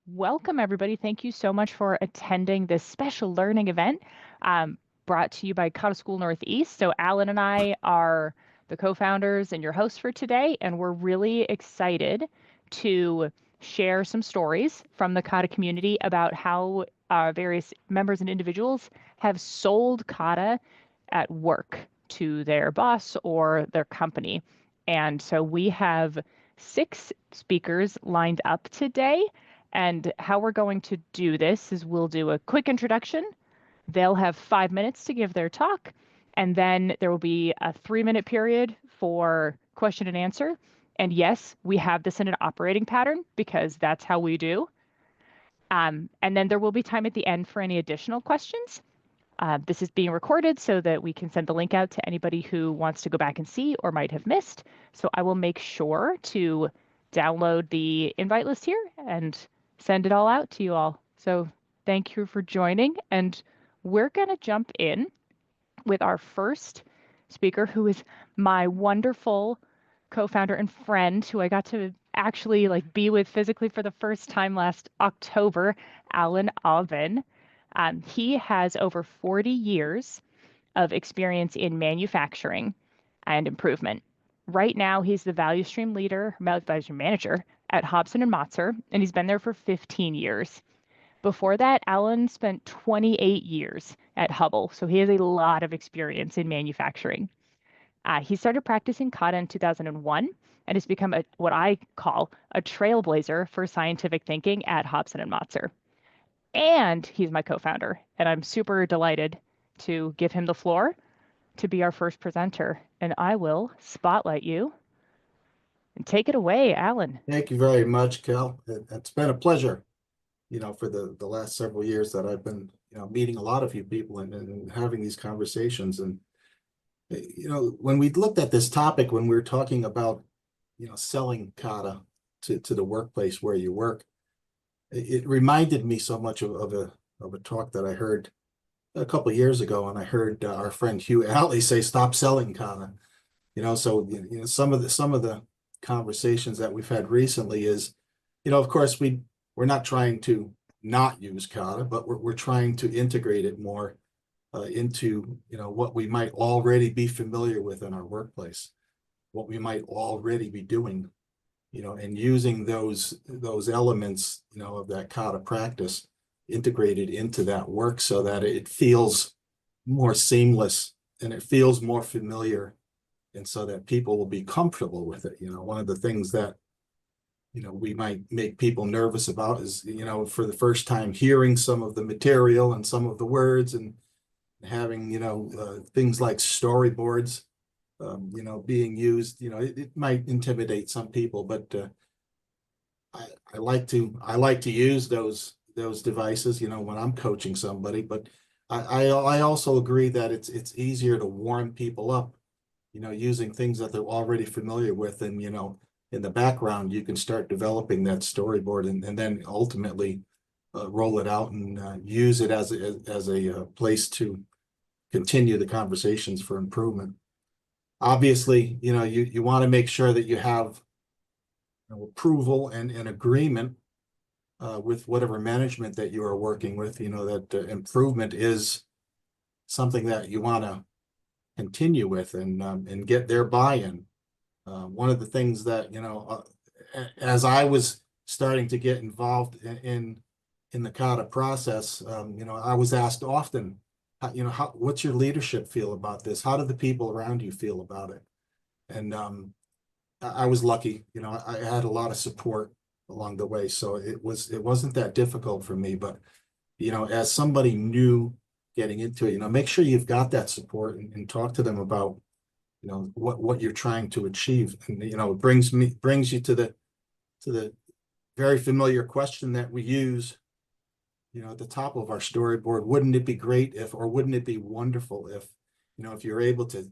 Welcome, everybody. Thank you so much for attending this special learning event brought to you by Kata School Northeast. So, Alan and I are the co founders and your hosts for today, and we're really excited to share some stories from the Kata community about how various members and individuals have sold Kata at work to their boss or their company. And so, we have 6 speakers lined up today. And how we're going to do this is we'll do a quick introduction. They'll have 5 minutes to give their talk, and then there will be a 3 minute period for question and answer. And yes, we have this in an operating pattern because that's how we do. And then there will be time at the end for any additional questions. This is being recorded so that we can send the link out to anybody who wants to go back and see or might have missed. So I will make sure to download the invite list here and send it all out to you all. So thank you for joining. And we're going to jump in with our first speaker, who is my wonderful co-founder and friend who I got to actually be with physically for the first time last October, Alan Alvin. He has over 40 years of experience in manufacturing and improvement. Right now, he's the value stream manager at Hobson and Motzer, and he's been there for 15 years. Before that, Alan spent 28 years at Hubble, so he has a lot of experience in manufacturing. He started practicing kata in 2001 and has become what I call a trailblazer for scientific thinking at Hobson and Motzer. And he's my co-founder, and I'm super delighted to give him the floor to be our first presenter. And I will spotlight you and take it away, Alan. Thank you very much, Kel. It's been a pleasure, for the last several years that I've been, meeting a lot of you people and having these conversations. And, when we looked at this topic, when we were talking about, selling kata to the workplace where you work, it reminded me so much of a talk that I heard a couple of years ago, and I heard our friend Hugh Alley say, "Stop selling kata." So some of the conversations that we've had recently is, of course, we're not trying to not use kata, but we're trying to integrate it more into what we might already be familiar with in our workplace, what we might already be doing, and using those elements, of that kata practice integrated into that work so that it feels more seamless and it feels more familiar, and so that people will be comfortable with it. One of the things that we might make people nervous about is, for the first time hearing some of the material and some of the words, and having things like storyboards being used. It might intimidate some people, but I like to use those devices when I'm coaching somebody. But I also agree that it's easier to warm people up using things that they're already familiar with. And, in the background, you can start developing that storyboard, and then ultimately roll it out and use it as a place to continue the conversations for improvement. Obviously, you want to make sure that you have approval and agreement with whatever management that you are working with, that improvement is something that you want to continue with, and get their buy-in. One of the things that, as I was starting to get involved in the kata process, I was asked often, what's your leadership feel about this? How do the people around you feel about it? And I was lucky, I had a lot of support along the way, so it wasn't that difficult for me. But as somebody new getting into it, make sure you've got that support, and talk to them about what you're trying to achieve. And it brings you to the very familiar question that we use at the top of our storyboard. Wouldn't it be great if, or wouldn't it be wonderful if, if you're able to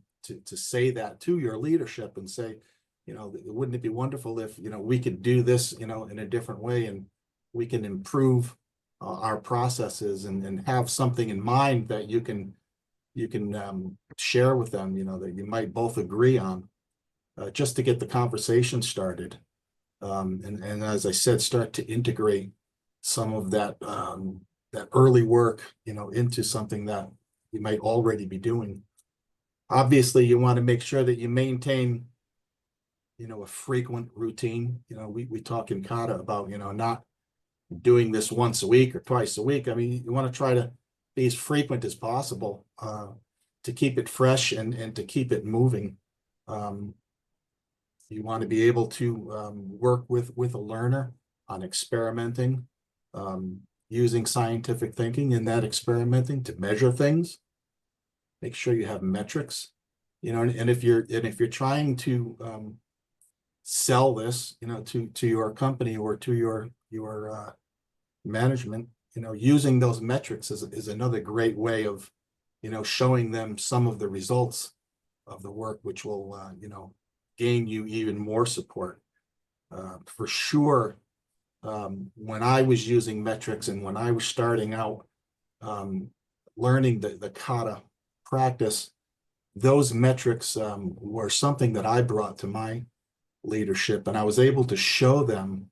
say that to your leadership and say, wouldn't it be wonderful if we could do this in a different way, and we can improve our processes, and have something in mind that you can share with them, that you might both agree on, just to get the conversation started. And as I said, start to integrate some of that early work, into something that you might already be doing. Obviously, you want to make sure that you maintain, a frequent routine. We talk in Kata about, not doing this once a week or twice a week. I mean, you want to try to be as frequent as possible, to keep it fresh and to keep it moving. Um, you want to be able to work with a learner on experimenting, using scientific thinking in that experimenting to measure things. Make sure you have metrics, and if you're trying to sell this, to your company or to your management, using those metrics is another great way of, showing them some of the results of the work, which will, gain you even more support. For sure, when I was using metrics and when I was starting out, um, learning the kata practice, those metrics were something that I brought to my leadership, and I was able to show them,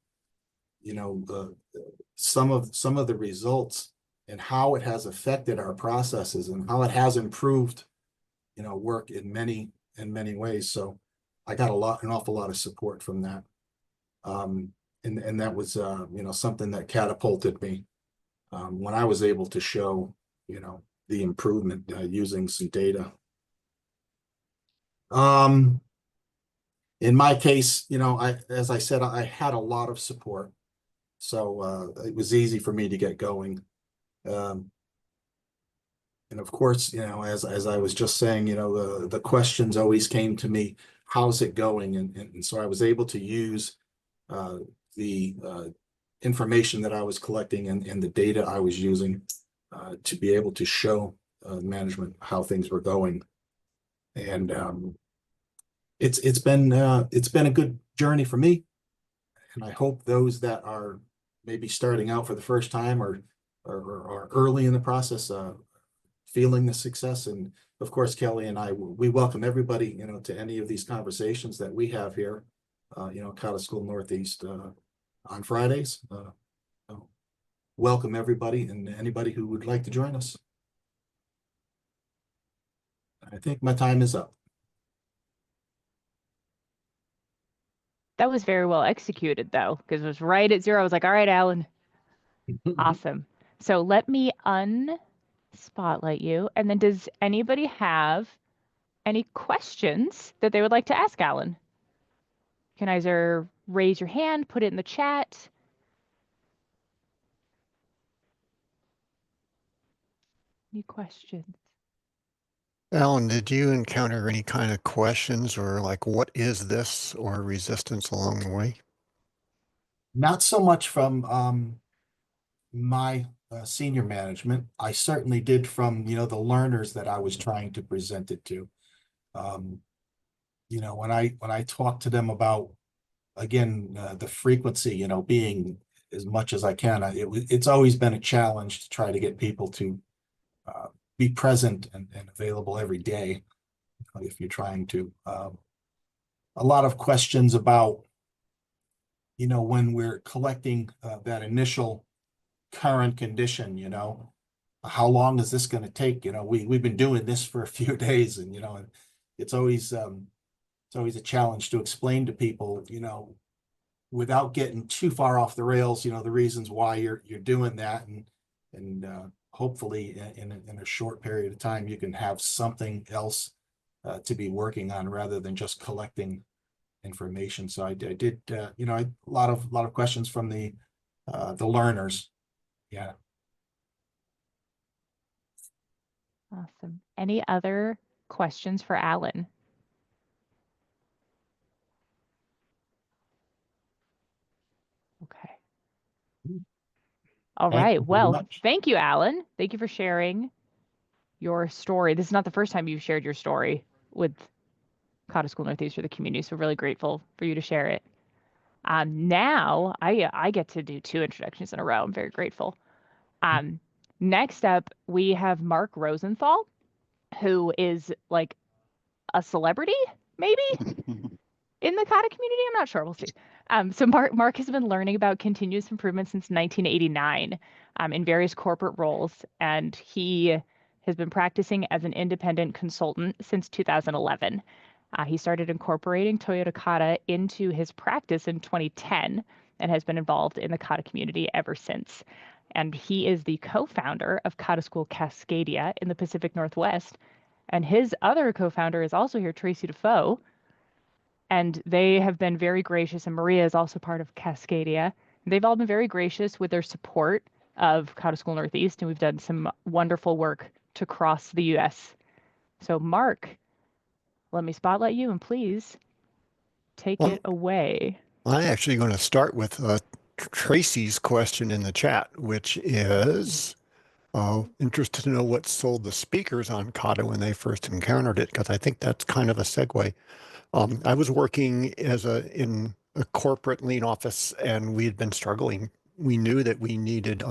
some of the results and how it has affected our processes and how it has improved, work in many ways. So I got an awful lot of support from that. And that was, something that catapulted me, when I was able to show, the improvement, using some data. Um, in my case, as I said, I had a lot of support, so it was easy for me to get going. Um, and of course, as I was just saying, the questions always came to me, how's it going? And so I was able to use the information that I was collecting and the data I was using, to be able to show management how things were going. And it's been a good journey for me, and I hope those that are maybe starting out for the first time or early in the process, feeling the success. And of course, Kelly and I, we welcome everybody, to any of these conversations that we have here, Kata School Northeast, on Fridays. So welcome everybody and anybody who would like to join us. I think my time is up. That was very well executed, though, because it was right at zero. I was like, all right, Alan, awesome. So let me unspotlight you. And then does anybody have any questions that they would like to ask Alan? You can either raise your hand, put it in the chat. Any questions? Alan, did you encounter any kind of questions or like, what is this, or resistance along the way? Not so much from my senior management. I certainly did from, the learners that I was trying to present it to. Um, when I talk to them about, again, the frequency, being as much as I can, it's always been a challenge to try to get people to be present and available every day, if you're trying to. A lot of questions about, when we're collecting that initial current condition, how long is this going to take? We've been doing this for a few days, and it's always a challenge to explain to people, without getting too far off the rails, the reasons why you're doing that, and hopefully in a short period of time you can have something else to be working on rather than just collecting information. So I did, a lot of questions from the learners. Yeah. Awesome. Any other questions for Alan? Okay. All Thank right. you very Well, much. thank you, Alan. Thank you for sharing your story. This is not the first time you've shared your story with Kata School Northeast or the community, so we're really grateful for you to share it. Now I get to do two introductions in a row. I'm very grateful. Um, Next up, we have Mark Rosenthal, who is like a celebrity, maybe in the Kata community. I'm not sure. We'll see. So Mark has been learning about continuous improvement since 1989 in various corporate roles, and he has been practicing as an independent consultant since 2011. He started incorporating Toyota Kata into his practice in 2010 and has been involved in the Kata community ever since. And he is the co-founder of Kata School Cascadia in the Pacific Northwest. And his other co-founder is also here, Tracy Defoe, and they have been very gracious. And Maria is also part of Cascadia. They've all been very gracious with their support of Kata School Northeast, and we've done some wonderful work to cross the U.S. So, Mark, let me spotlight you, and please take Well, it away. I'm actually going to start with Tracy's question in the chat, which is interested to know what sold the speakers on Kata when they first encountered it, because I think that's kind of a segue. I was working in a corporate lean office, and we had been struggling. We knew that we needed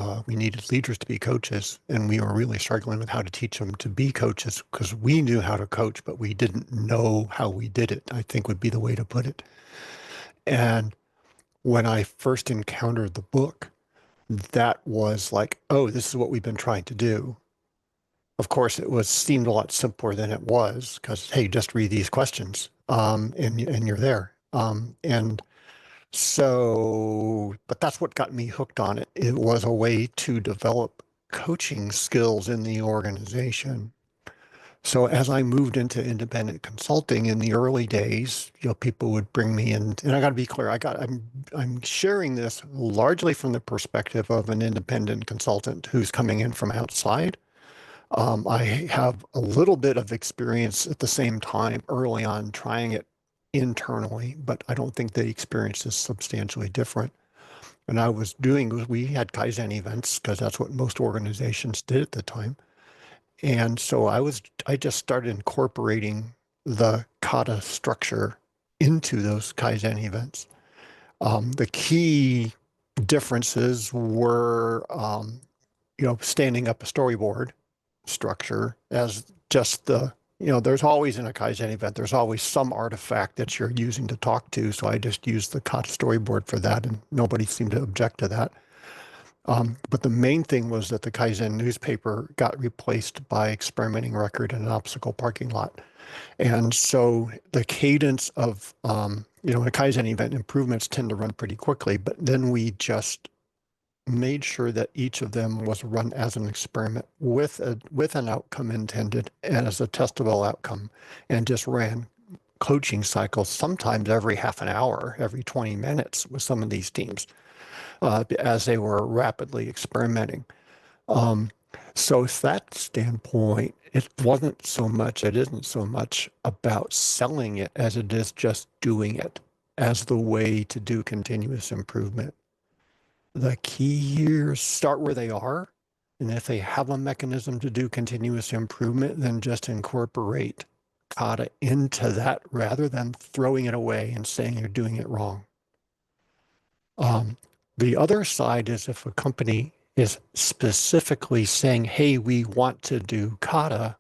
leaders to be coaches, and we were really struggling with how to teach them to be coaches because we knew how to coach, but we didn't know how we did it, I think would be the way to put it. And when I first encountered the book, that was like, oh, this is what we've been trying to do. Of course, seemed a lot simpler than it was because, hey, just read these questions and you're there. And so, but that's what got me hooked on it. It was a way to develop coaching skills in the organization. So as I moved into independent consulting in the early days, people would bring me in, and I got to be clear, I'm sharing this largely from the perspective of an independent consultant who's coming in from outside. I have a little bit of experience at the same time early on trying it internally, but I don't think the experience is substantially different. And we had Kaizen events because that's what most organizations did at the time. And so I just started incorporating the kata structure into those Kaizen events. The key differences were, standing up a storyboard structure as just there's always in a Kaizen event, there's always some artifact that you're using to talk to. So I just used the kata storyboard for that, and nobody seemed to object to that. But the main thing was that the Kaizen newspaper got replaced by experimenting record in an obstacle parking lot. And so the cadence of, a Kaizen event, improvements tend to run pretty quickly, but then we just made sure that each of them was run as an experiment with an outcome intended and as a testable outcome, and just ran coaching cycles, sometimes every half an hour, every 20 minutes with some of these teams. As they were rapidly experimenting. So from that standpoint, it isn't so much about selling it as it is just doing it as the way to do continuous improvement. The key here is start where they are. And if they have a mechanism to do continuous improvement, then just incorporate kata into that rather than throwing it away and saying you're doing it wrong. The other side is if a company is specifically saying, hey, we want to do kata,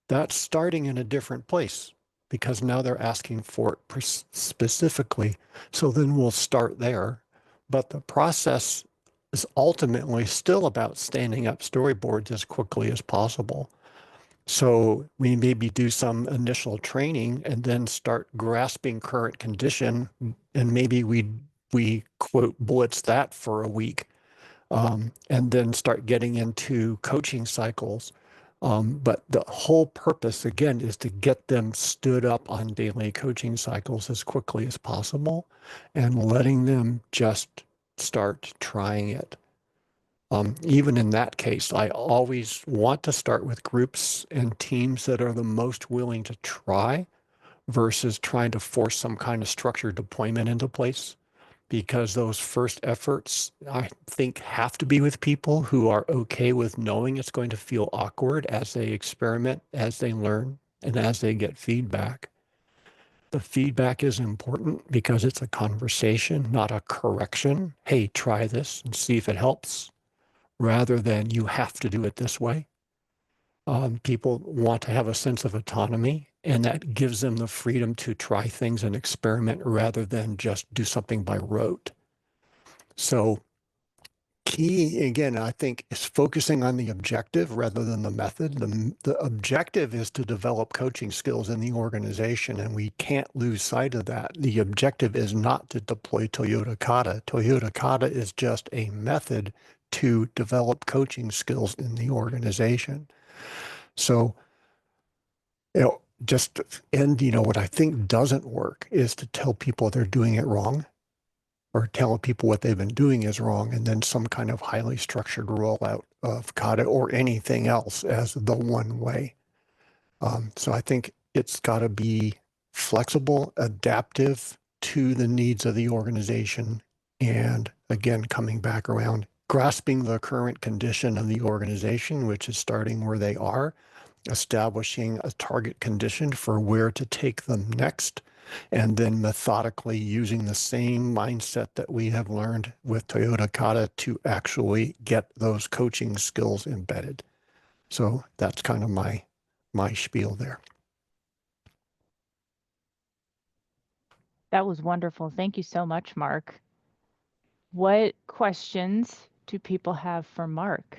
that's starting in a different place because now they're asking for it specifically. So then we'll start there. But the process is ultimately still about standing up storyboards as quickly as possible. So we maybe do some initial training and then start grasping current condition, and maybe we quote blitz that for a week, and then start getting into coaching cycles. But the whole purpose, again, is to get them stood up on daily coaching cycles as quickly as possible and letting them just start trying it. Even in that case, I always want to start with groups and teams that are the most willing to try versus trying to force some kind of structured deployment into place. Because those first efforts, I think, have to be with people who are okay with knowing it's going to feel awkward as they experiment, as they learn, and as they get feedback. The feedback is important because it's a conversation, not a correction. Hey, try this and see if it helps, rather than you have to do it this way. People want to have a sense of autonomy, And that gives them the freedom to try things and experiment rather than just do something by rote. So key, again, I think, is focusing on the objective rather than the method. The objective is to develop coaching skills in the organization, and we can't lose sight of that. The objective is not to deploy Toyota Kata. Toyota Kata is just a method to develop coaching skills in the organization. So, just, and what I think doesn't work is to tell people they're doing it wrong, or telling people what they've been doing is wrong, and then some kind of highly structured rollout of kata or anything else as the one way. So I think it's got to be flexible, adaptive to the needs of the organization, and again, coming back around, grasping the current condition of the organization, which is starting where they are, establishing a target condition for where to take them next, and then methodically using the same mindset that we have learned with Toyota Kata to actually get those coaching skills embedded. So that's kind of my spiel there. That was wonderful. Thank you so much, Mark. What questions do people have for Mark?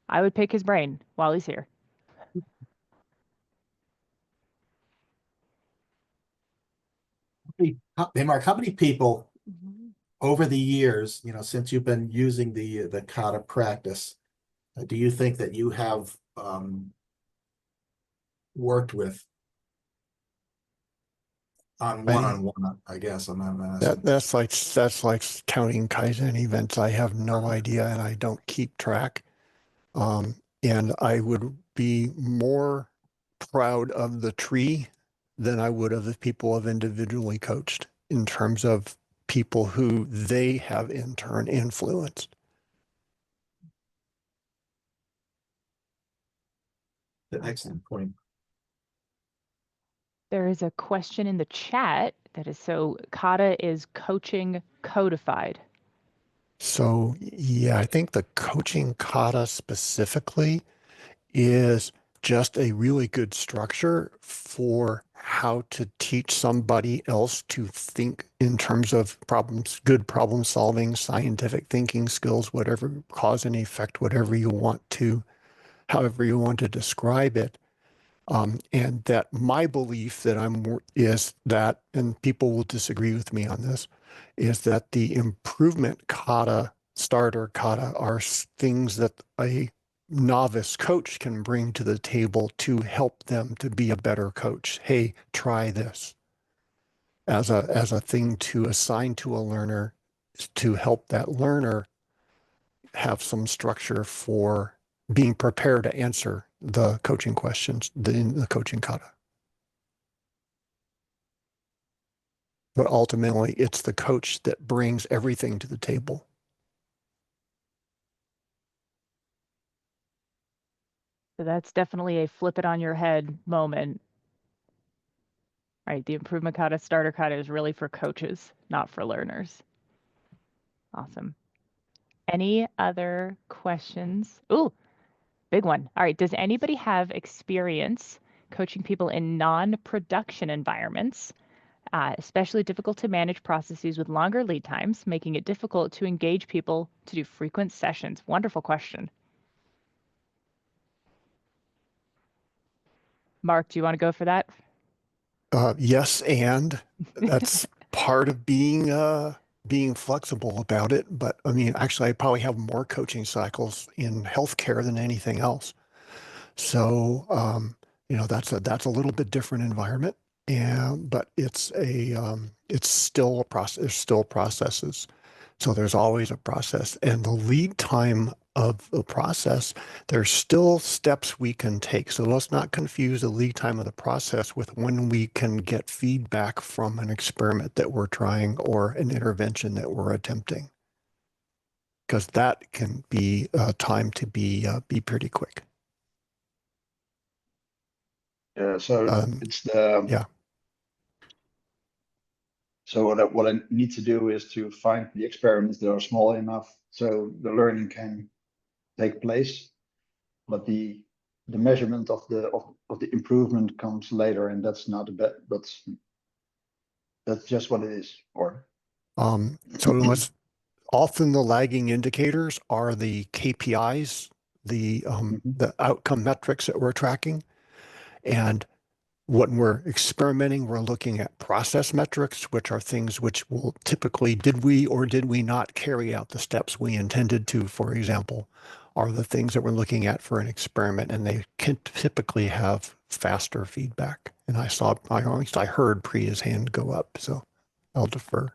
I would pick his brain while he's here. Hey, Mark, how many people over the years, since you've been using the kata practice, do you think that you have worked with on one-on-one? I guess I'm asking. That's like counting Kaizen events. I have no idea, and I don't keep track. And I would be more proud of the tree than I would of the people I've individually coached in terms of people who they have in turn influenced. Excellent point. There is a question in the chat that is, so kata is coaching codified. So yeah, I think the coaching kata specifically is just a really good structure for how to teach somebody else to think in terms of problems, good problem solving, scientific thinking skills, whatever, cause and effect, whatever you want to, however you want to describe it. And that my belief that is that, and people will disagree with me on this, is that the improvement kata, starter kata, are things that a novice coach can bring to the table to help them to be a better coach. Hey, try this as a thing to assign to a learner to help that learner have some structure for being prepared to answer the coaching questions in the coaching kata. But ultimately, it's the coach that brings everything to the table. So that's definitely a flip it on your head moment. Right, the improvement kata, starter kata is really for coaches, not for learners. Awesome. Any other questions? Ooh, big one. All right, does anybody have experience coaching people in non-production environments, especially difficult to manage processes with longer lead times, making it difficult to engage people to do frequent sessions? Wonderful question. Mark, do you want to go for that? Yes, and that's part of being flexible about it. But I mean, actually, I probably have more coaching cycles in healthcare than anything else. So that's a little bit different environment, and but it's still a process. There's still processes. So there's always a process, and the lead time of the process, there's still steps we can take. So let's not confuse the lead time of the process with when we can get feedback from an experiment that we're trying or an intervention that we're attempting, because that can be time to be pretty quick. So it's the Yeah. So what I need to do is to find the experiments that are small enough so the learning can take place. But the the measurement of the improvement comes later, and that's not a bad. That's just what it is. Or So what's often the lagging indicators are the KPIs, the outcome metrics that we're tracking. And when we're experimenting, we're looking at process metrics, which are things which will typically, did we or did we not carry out the steps we intended to, for example, are the things that we're looking at for an experiment, and they can typically have faster feedback. And I heard Priya's hand go up, so I'll defer.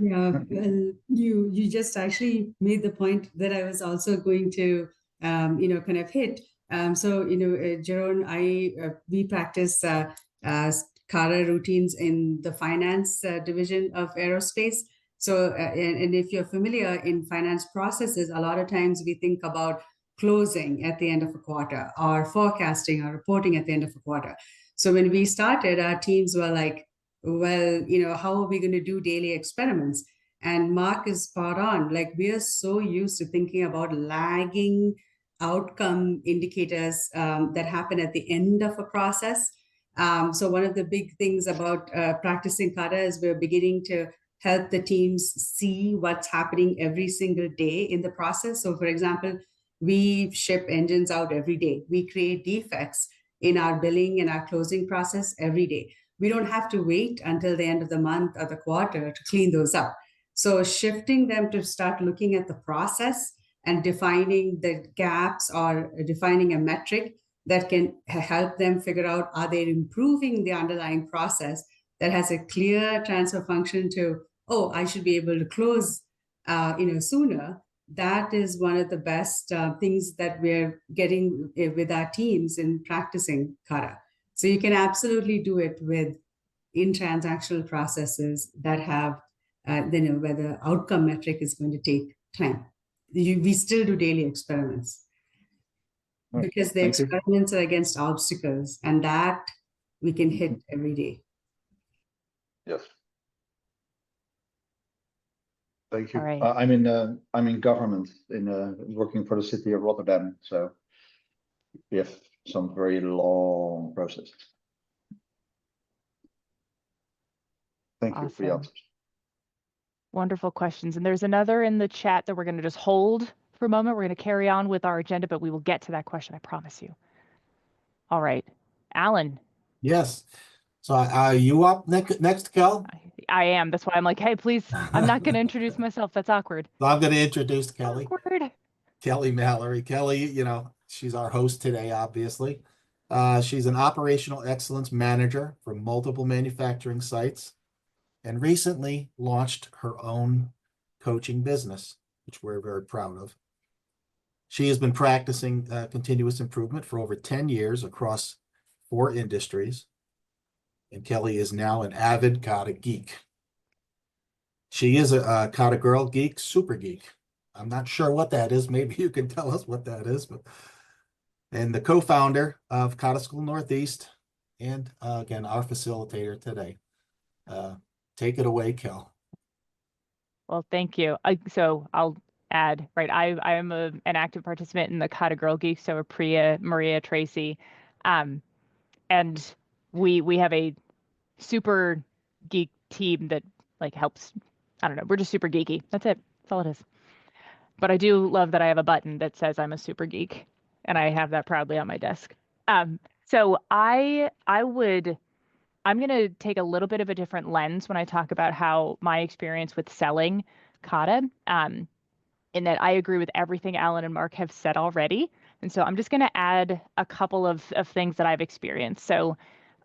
Yeah, well, you just actually made the point that I was also going to, kind of hit. Jeroen, we practice Kata routines in the finance division of aerospace. So, and if you're familiar in finance processes, a lot of times we think about closing at the end of a quarter, or forecasting or reporting at the end of a quarter. So when we started, our teams were like, well, how are we going to do daily experiments? And Mark is spot on. Like, we are so used to thinking about lagging outcome indicators that happen at the end of a process. So one of the big things about practicing Kata is we're beginning to help the teams see what's happening every single day in the process. So for example, we ship engines out every day. We create defects in our billing and our closing process every day. We don't have to wait until the end of the month or the quarter to clean those up. So shifting them to start looking at the process and defining the gaps, or defining a metric that can help them figure out, are they improving the underlying process that has a clear transfer function to, oh, I should be able to close sooner. That is one of the best things that we're getting with our teams in practicing Kata. So you can absolutely do it in transactional processes that have, where the outcome metric is going to take time. We still do daily experiments because the experiments are against obstacles, and that we can hit every day. Yes. Thank you. All right. I'm in government, working for the city of Rotterdam, so we have some very long processes. Thank you for the Awesome. answers. Wonderful questions. And there's another in the chat that we're going to just hold for a moment. We're going to carry on with our agenda, but we will get to that question, I promise you. All right. Alan. Yes. So are you up next, Kel? I am. That's why I'm like, hey, please, I'm not going to introduce myself. That's awkward. So I'm going to introduce Kelly. Awkward. Kelly Mallory. Kelly, she's our host today, obviously. She's an operational excellence manager for multiple manufacturing sites, and recently launched her own coaching business, which we're very proud of. She has been practicing continuous improvement for over 10 years across 4 industries, and Kelly is now an avid Kata geek. She is a Kata girl geek, super geek. I'm not sure what that is. Maybe you can tell us what that is. And the co-founder of Kata School Northeast, and again, our facilitator today. Take it away, Kel. Well, thank you. So I'll add, right, I am an active participant in the Kata Girl Geek, so Priya, Maria, Tracy. And we have a super geek team that helps. I don't know, we're just super geeky. That's it. That's all it is. But I do love that I have a button that says I'm a super geek, and I have that proudly on my desk. So I'm going to take a little bit of a different lens when I talk about how my experience with selling Kata, in that I agree with everything Alan and Mark have said already. And so I'm just going to add a couple of things that I've experienced. So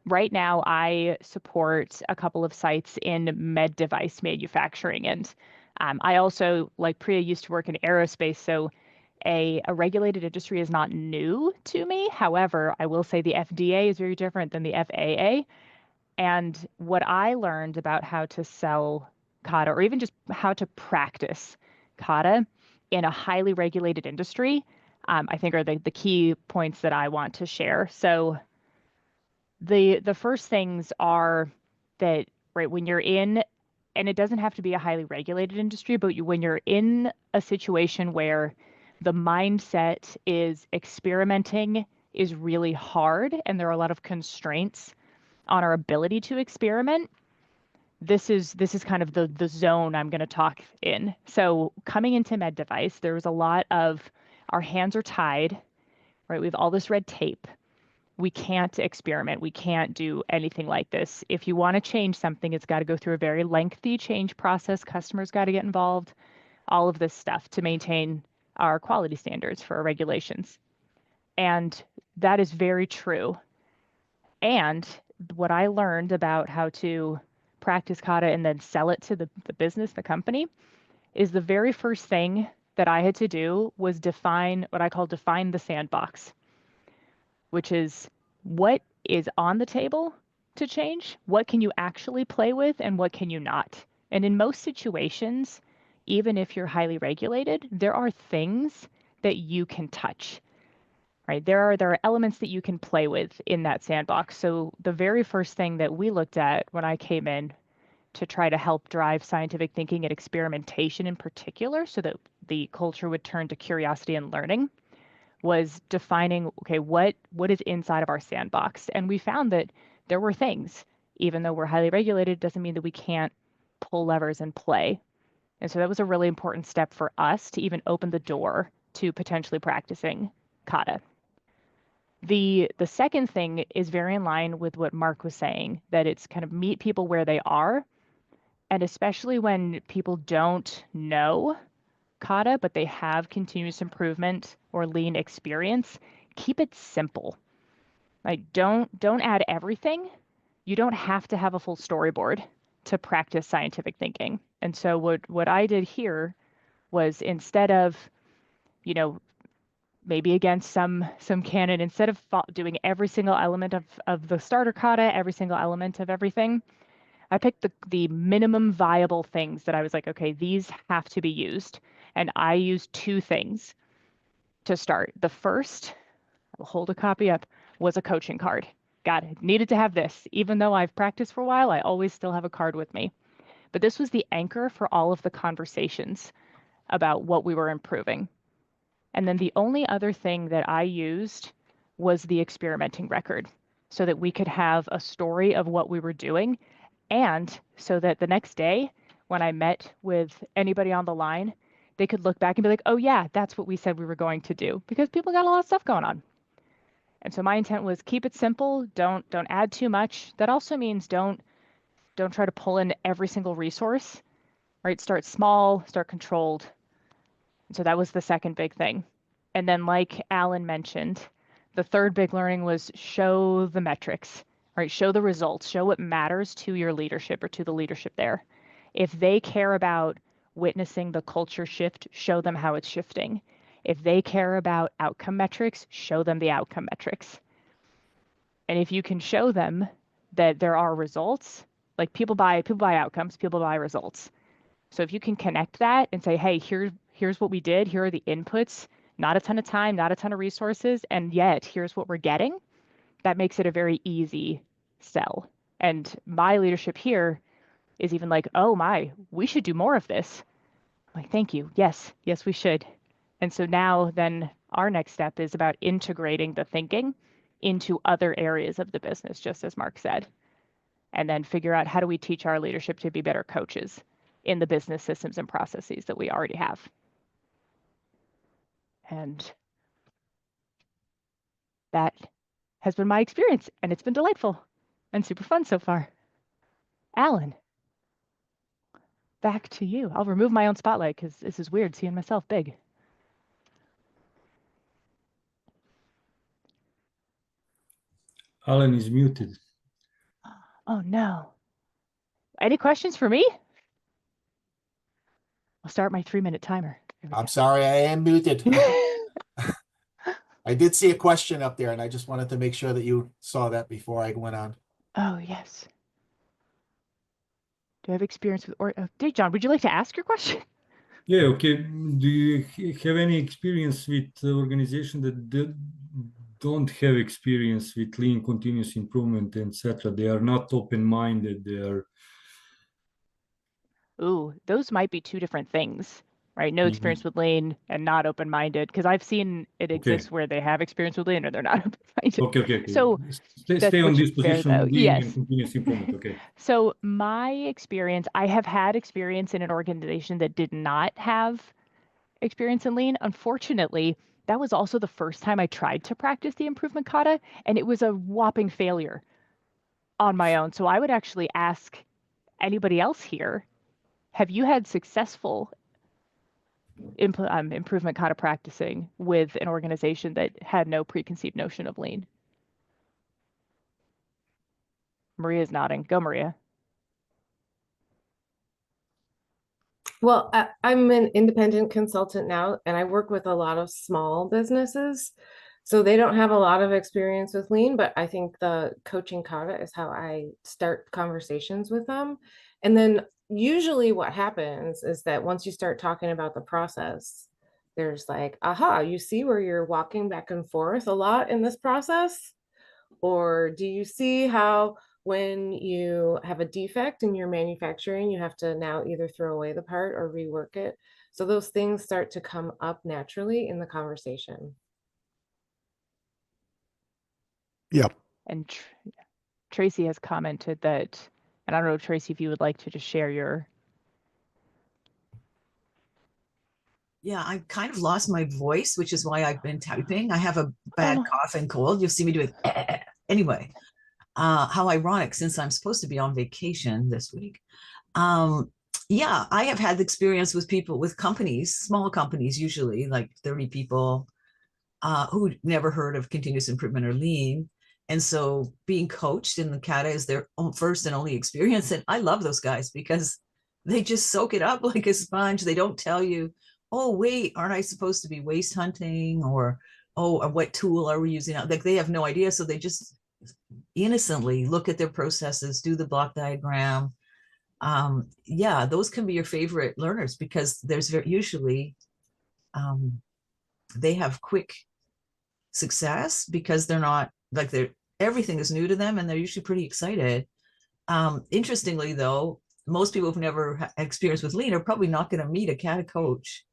right now I support a couple of sites in med device manufacturing. And I also, like Priya, used to work in aerospace. So a regulated industry is not new to me. However, I will say the FDA is very different than the FAA. And what I learned about how to sell Kata, or even just how to practice Kata in a highly regulated industry, I think are the key points that I want to share. So the first things are that, right, when you're in, and it doesn't have to be a highly regulated industry, but when you're in a situation where the mindset is experimenting is really hard, and there are a lot of constraints on our ability to experiment. This is kind of the zone I'm going to talk in. So coming into med device, there was a lot of our hands are tied, right? We have all this red tape. We can't experiment. We can't do anything like this. If you want to change something, it's got to go through a very lengthy change process. Customers got to get involved, all of this stuff to maintain our quality standards for our regulations. And that is very true. And what I learned about how to practice kata and then sell it to the business, the company, is the very first thing that I had to do was define what I call define the sandbox, which is what is on the table to change, what can you actually play with, and what can you not. And in most situations, even if you're highly regulated, there are things that you can touch. Right? There are elements that you can play with in that sandbox. So the very first thing that we looked at when I came in to try to help drive scientific thinking and experimentation in particular, so that the culture would turn to curiosity and learning, was defining, okay, what is inside of our sandbox? And we found that there were things, even though we're highly regulated, doesn't mean that we can't pull levers and play. And so that was a really important step for us to even open the door to potentially practicing kata. The second thing is very in line with what Mark was saying, that it's kind of meet people where they are. And especially when people don't know kata, but they have continuous improvement or lean experience, keep it simple. Like don't add everything. You don't have to have a full storyboard to practice scientific thinking. And so what I did here was, instead of, maybe against some canon, instead of doing every single element of the starter kata, every single element of everything, I picked the minimum viable things that I was like, okay, these have to be used. And I used two things to start. The first, I'll hold a copy up, was a coaching card. Got it. Needed to have this. Even though I've practiced for a while, I always still have a card with me. But this was the anchor for all of the conversations about what we were improving. And then the only other thing that I used was the experimenting record, so that we could have a story of what we were doing, and so that the next day when I met with anybody on the line, they could look back and be like, oh yeah, that's what we said we were going to do, because people got a lot of stuff going on. And so my intent was keep it simple, don't add too much. That also means don't try to pull in every single resource, right? Start small, start controlled. So that was the second big thing. And then, like Alan mentioned, the third big learning was show the metrics, right? Show the results, show what matters to your leadership or to the leadership there. If they care about witnessing the culture shift, show them how it's shifting. If they care about outcome metrics, show them the outcome metrics. And if you can show them that there are results, like people buy outcomes, people buy results. So if you can connect that and say, hey, here's what we did, here are the inputs, not a ton of time, not a ton of resources, and yet here's what we're getting, that makes it a very easy sell. And my leadership here is even like, oh my, we should do more of this. I'm like, thank you. Yes, we should. And so now then our next step is about integrating the thinking into other areas of the business, just as Mark said, and then figure out how do we teach our leadership to be better coaches in the business systems and processes that we already have. And that has been my experience, and it's been delightful and super fun so far. Alan, back to you. I'll remove my own spotlight because this is weird seeing myself big. Alan is muted. Oh no. Any questions for me? I'll start my 3-minute timer. I'm sorry, I am muted. I did see a question up there, and I just wanted to make sure that you saw that before I went on. Oh, yes. Do I have experience with, John, would you like to ask your question? Yeah, okay. Do you have any experience with organizations that don't have experience with lean continuous improvement, etc.? They are not open-minded. They are. Ooh, those might be two different things. right? No experience with lean and not open-minded, because I've seen it exist Okay. where they have experience with lean or they're not open-minded. Okay. So Stay on which this is fair position, though. lean Yes. and continuous improvement. Okay. So my experience, I have had experience in an organization that did not have experience in lean. Unfortunately, that was also the first time I tried to practice the improvement kata, and it was a whopping failure on my own. So I would actually ask anybody else here, have you had successful improvement kata practicing with an organization that had no preconceived notion of lean? Maria's nodding. Go, Maria. Well, I'm an independent consultant now, and I work with a lot of small businesses. So they don't have a lot of experience with lean, but I think the coaching kata is how I start conversations with them. And then usually what happens is that once you start talking about the process, there's like, aha, you see where you're walking back and forth a lot in this process? Or do you see how when you have a defect in your manufacturing, you have to now either throw away the part or rework it? So those things start to come up naturally in the conversation. Yep. And Tracy has commented that, and I don't know, Tracy, if you would like to just share your. Yeah, I kind of lost my voice, which is why I've been typing. I have a bad cough and cold. You'll see me do it. Anyway, how ironic, since I'm supposed to be on vacation this week. Yeah, I have had experience with people, with companies, small companies, usually like 30 people, who never heard of continuous improvement or lean. And so being coached in the kata is their first and only experience. And I love those guys because they just soak it up like a sponge. They don't tell you, oh, wait, aren't I supposed to be waste hunting? Or, oh, what tool are we using? Like they have no idea. So they just innocently look at their processes, do the block diagram. Yeah, those can be your favorite learners because there's usually, they have quick success because they're not like everything is new to them and they're usually pretty excited. Interestingly though, most people who've never experienced with lean are probably not going to meet a kata coach.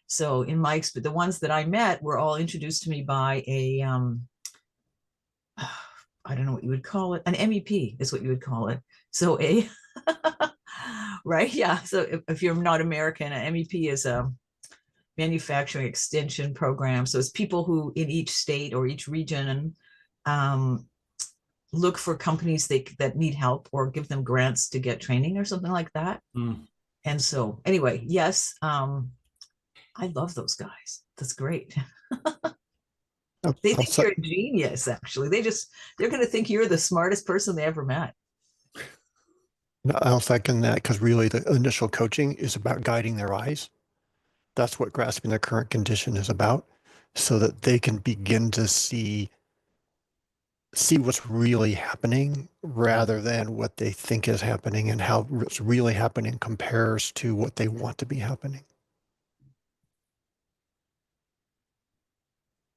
So in my experience, the ones that I met were all introduced to me by a I don't know what you would call it, an MEP is what you would call it. So a right, yeah. So if you're not American, an MEP is a manufacturing extension program. So it's people who in each state or each region look for companies that need help or give them grants to get training or something like that. And so anyway, yes, I love those guys. That's great. They think you're a genius, actually. They're going to think you're the smartest person they ever met. I'll second that because really the initial coaching is about guiding their eyes. That's what grasping their current condition is about, so that they can begin to see what's really happening rather than what they think is happening, and how what's really happening compares to what they want to be happening.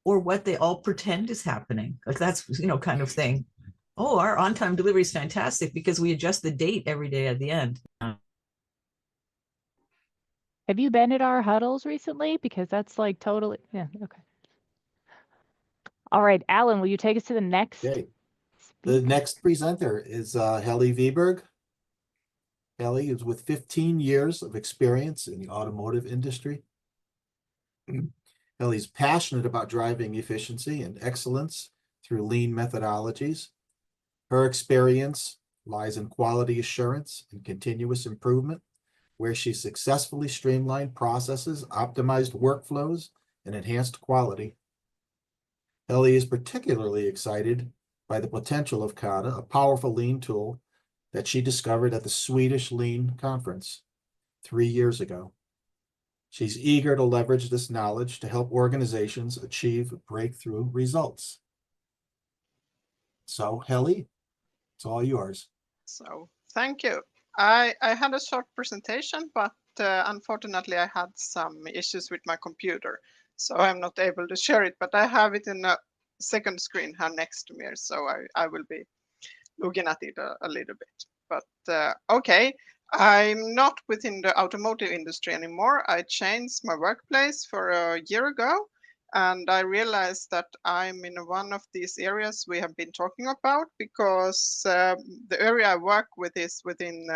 Or what they all pretend is happening. Like that's, kind of thing. Oh, our on-time delivery is fantastic because we adjust the date every day at the end. Have you been at our huddles recently? Because that's like totally, yeah, okay. All right, Alan, will you take us to the next? Okay. The next presenter is Helly Viberg. Helly is with 15 years of experience in the automotive industry. Helly's passionate about driving efficiency and excellence through lean methodologies. Her experience lies in quality assurance and continuous improvement, where she successfully streamlined processes, optimized workflows, and enhanced quality. Helly is particularly excited by the potential of Kata, a powerful lean tool that she discovered at the Swedish Lean Conference 3 years ago. She's eager to leverage this knowledge to help organizations achieve breakthrough results. So, Helly, it's all yours. So, thank you. I had a short presentation, but unfortunately I had some issues with my computer, so I'm not able to share it, but I have it in a second screen here next to me, so I will be looking at it a little bit. But okay, I'm not within the automotive industry anymore. I changed my workplace for a year ago, and I realized that I'm in one of these areas we have been talking about, because the area I work with is within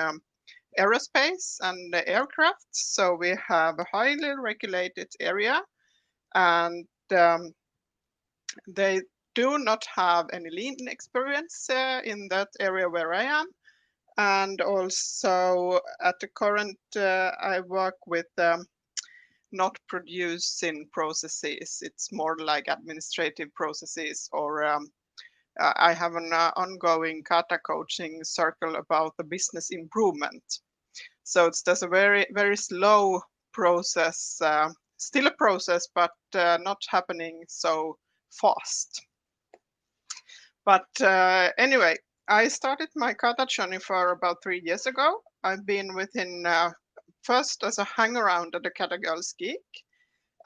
aerospace and aircraft. So we have a highly regulated area, and they do not have any lean experience in that area where I am. And also at the current, I work with not producing processes. It's more like administrative processes, or I have an ongoing Kata coaching circle about the business improvement. So it's just a very, very slow process, still a process, but not happening so fast. But anyway, I started my Kata journey for about 3 years ago. I've been within first as a hang-around at the Kata Girls Geek,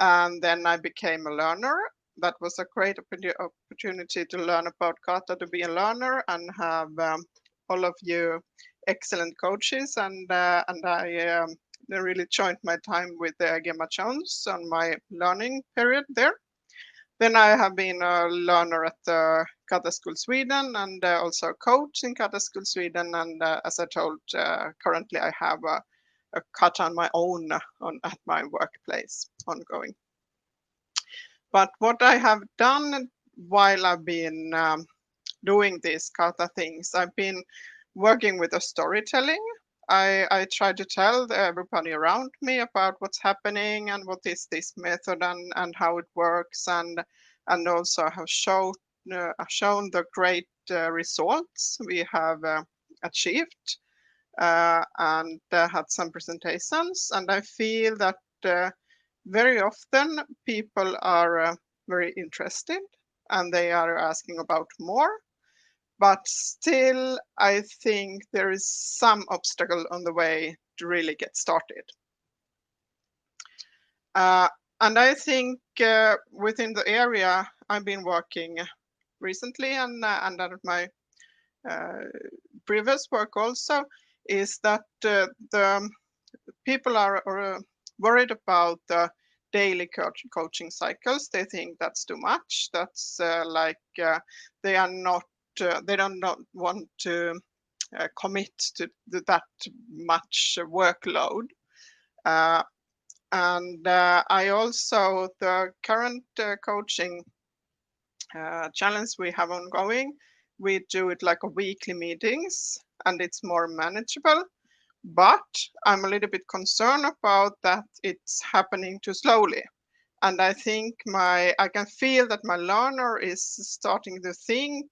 and then I became a learner. That was a great opportunity to learn about Kata, to be a learner, and have all of you excellent coaches. And I really joined my time with Gemma Jones on my learning period there. Then I have been a learner at Kata School Sweden, and also a coach in Kata School Sweden. And as I told, currently I have a Kata on my own at my workplace ongoing. But what I have done while I've been doing these Kata things, I've been working with the storytelling. I try to tell everybody around me about what's happening and what is this method and how it works, and also have shown the great results we have achieved, and had some presentations. And I feel that very often people are very interested and they are asking about more. But still, I think there is some obstacle on the way to really get started. And I think within the area I've been working recently, and at my previous work also, is that the people are worried about the daily coaching cycles. They think that's too much. That's they are not. They don't want to commit to that much workload. And I also, the current coaching challenge we have ongoing, we do it like a weekly meetings, and it's more manageable. But I'm a little bit concerned about that it's happening too slowly. And I think I can feel that my learner is starting to think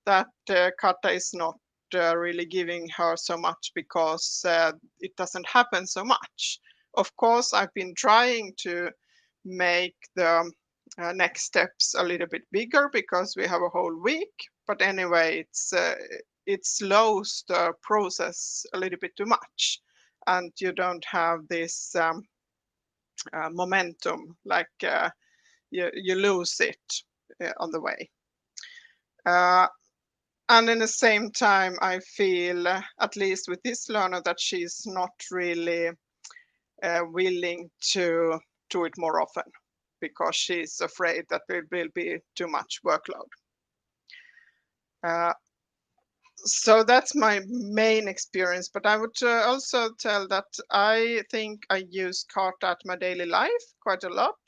that Kata is not really giving her so much because it doesn't happen so much. Of course, I've been trying to make the next steps a little bit bigger because we have a whole week. But anyway, it slows the process a little bit too much, and you don't have this momentum, like you lose it on the way. And in the same time, I feel, at least with this learner, that she's not really willing to do it more often because she's afraid that it will be too much workload. So that's my main experience, but I would also tell that I think I use Kata at my daily life quite a lot,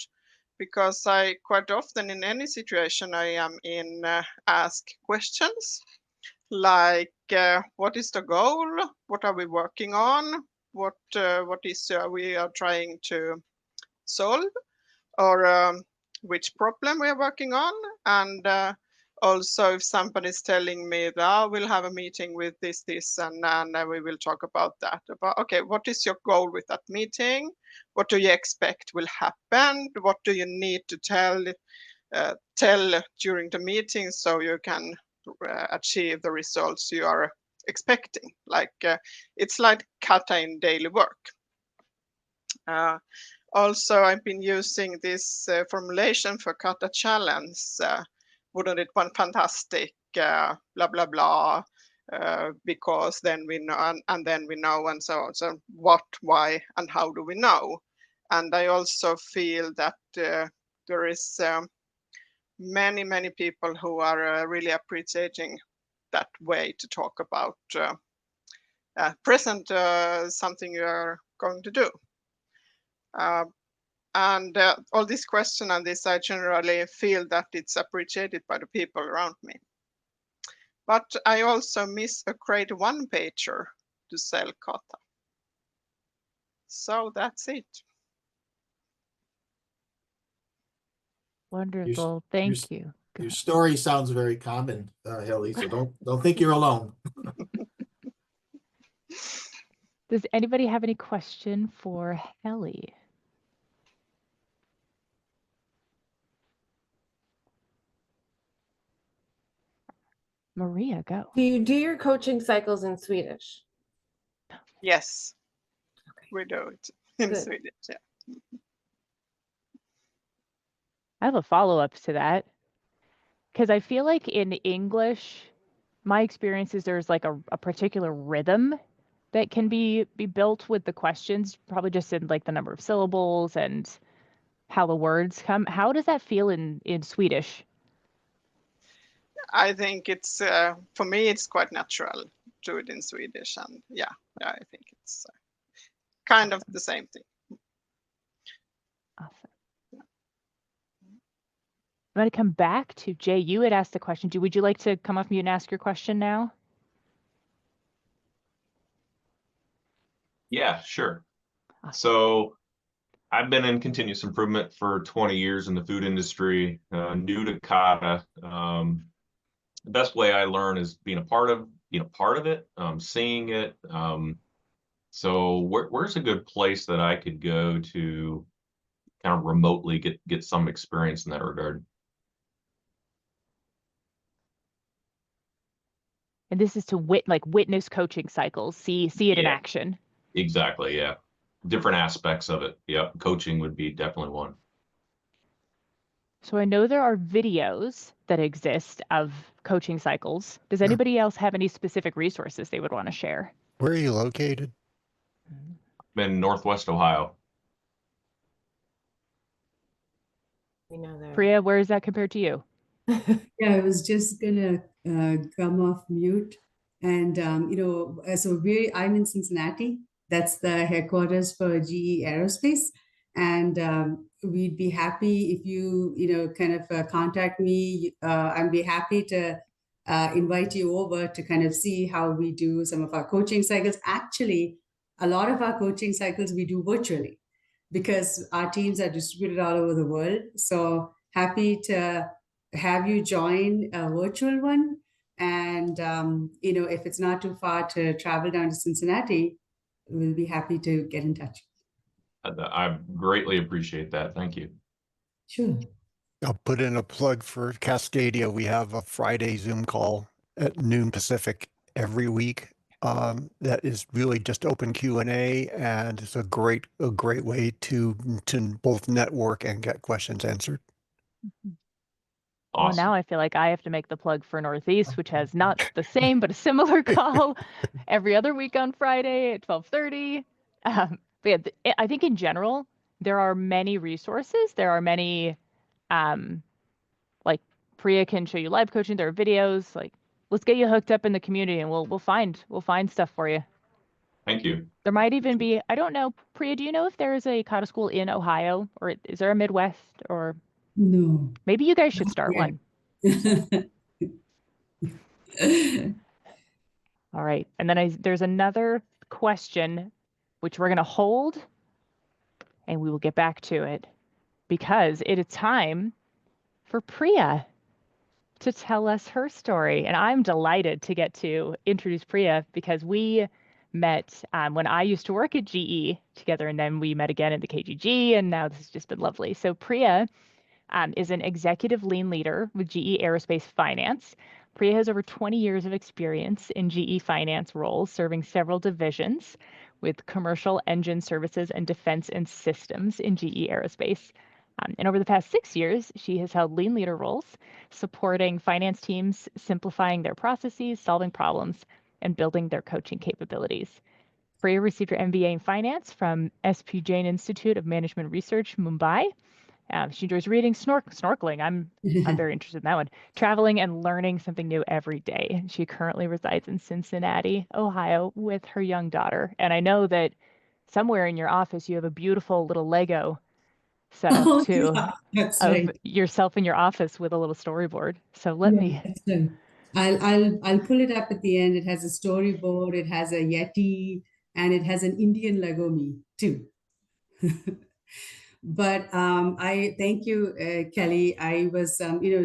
because I quite often in any situation I am in ask questions like what is the goal, what are we working on, what is we are trying to solve, or which problem we are working on. And also if somebody's telling me that we'll have a meeting with this and we will talk about that, about okay, what is your goal with that meeting, what do you expect will happen, what do you need to tell during the meeting so you can achieve the results you are expecting. Like it's like Kata in daily work. Also, I've been using this formulation for Kata challenge. Wouldn't it be fantastic? Blah blah blah. because then we know, and then we know, and so on. So what, why, and how do we know? And I also feel that there is many people who are really appreciating that way to talk about present something you are going to do. And all this question and this, I generally feel that it's appreciated by the people around me. But I also miss a great one-pager to sell Kata. So that's it. Wonderful. Thank you. Your story sounds very common, Hilly, so don't think you're alone. Does anybody have any question for Helly? Maria, go. Do you do your coaching cycles in Swedish? Yes, Okay. we do it in Good. Swedish. Yeah. I have a follow-up to that, because I feel like in English, my experience is there's like a particular rhythm that can be built with the questions, probably just in like the number of syllables and how the words come. How does that feel in Swedish? I think it's for me it's quite natural to do it in Swedish, and yeah, I think it's kind of the same thing. Awesome. I'm going to come back to Jay. You had asked the question. Would you like to come off mute and ask your question now? Yeah, sure. Awesome. So I've been in continuous improvement for 20 years in the food industry, new to Kata. The best way I learn is being a part of it, seeing it. So where's a good place that I could go to kind of remotely get some experience in that regard? And this is to witness coaching cycles, see it in Yeah. action. Exactly, yeah. Different aspects of it. Yep, coaching would be definitely one. So I know there are videos that exist of coaching cycles. Does anybody else have any specific resources they would want to share? Where are you located? I'm in Northwest Ohio. We know that. Priya, where is that compared to you? Yeah, I was just gonna come off mute, and so I'm in Cincinnati. That's the headquarters for GE Aerospace, and we'd be happy if you kind of contact me. I'd be happy to invite you over to kind of see how we do some of our coaching cycles. Actually, a lot of our coaching cycles we do virtually because our teams are distributed all over the world. So happy to have you join a virtual one. And, if it's not too far to travel down to Cincinnati, we'll be happy to get in touch. I greatly appreciate that. Thank you. Sure. I'll put in a plug for Cascadia. We have a Friday Zoom call at noon Pacific every week. That is really just open Q&A, and it's a great way to both network and get questions answered. Well, Awesome. now I feel like I have to make the plug for Northeast, which has not the same, but a similar call every other week on Friday at 12:30. But yeah, I think in general, there are many resources. There are many, like Priya can show you live coaching. There are videos. Like, let's get you hooked up in the community, and we'll find stuff for you. Thank you. There might even be, I don't know, Priya, do you know if there is a Kata school in Ohio, or is there a Midwest, or No. maybe you guys should start one. All right. And then there's another question, which we're going to hold, and we will get back to it, because it is time for Priya to tell us her story. And I'm delighted to get to introduce Priya, because we met when I used to work at GE together, and then we met again at the KGG, and now this has just been lovely. So Priya is an executive lean leader with GE Aerospace Finance. Priya has over 20 years of experience in GE finance roles, serving several divisions with commercial engine services and defense and systems in GE Aerospace. And over the past 6 years, she has held lean leader roles, supporting finance teams, simplifying their processes, solving problems, and building their coaching capabilities. Priya received her MBA in finance from SP Jain Institute of Management Research, Mumbai. She enjoys reading, snorkeling. I'm very interested in that one. Traveling and learning something new every day. She currently resides in Cincinnati, Ohio, with her young daughter. And I know that somewhere in your office you have a beautiful little Lego set up Oh, too yeah, that's of right. yourself in your office with a little storyboard. So let Yeah, me. that's right. I'll pull it up at the end. It has a storyboard, it has a Yeti, and it has an Indian Lego me too. But I thank you, Kelly. I was,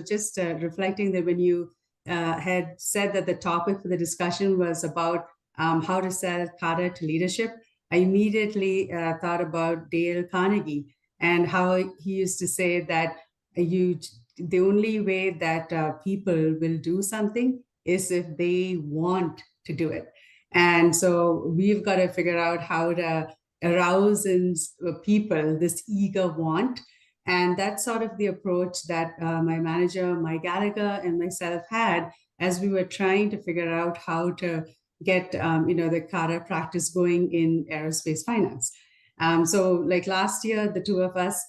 just reflecting that when you had said that the topic for the discussion was about how to sell Kata to leadership, I immediately thought about Dale Carnegie and how he used to say that the only way that people will do something is if they want to do it. And so we've got to figure out how to arouse in people this eager want. And that's sort of the approach that my manager, Mike Gallagher, and myself had as we were trying to figure out how to get the Kata practice going in aerospace finance. So like last year, the two of us,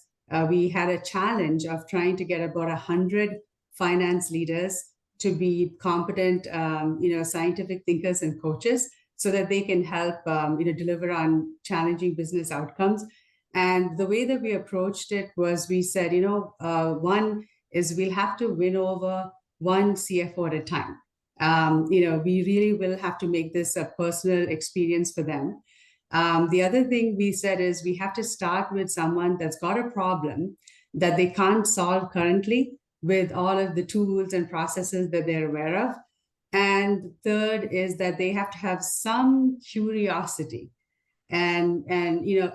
we had a challenge of trying to get about 100 finance leaders to be competent, scientific thinkers and coaches, so that they can help deliver on challenging business outcomes. And the way that we approached it was we said, one is we'll have to win over one CFO at a time. We really will have to make this a personal experience for them. The other thing we said is we have to start with someone that's got a problem that they can't solve currently with all of the tools and processes that they're aware of. And third is that they have to have some curiosity and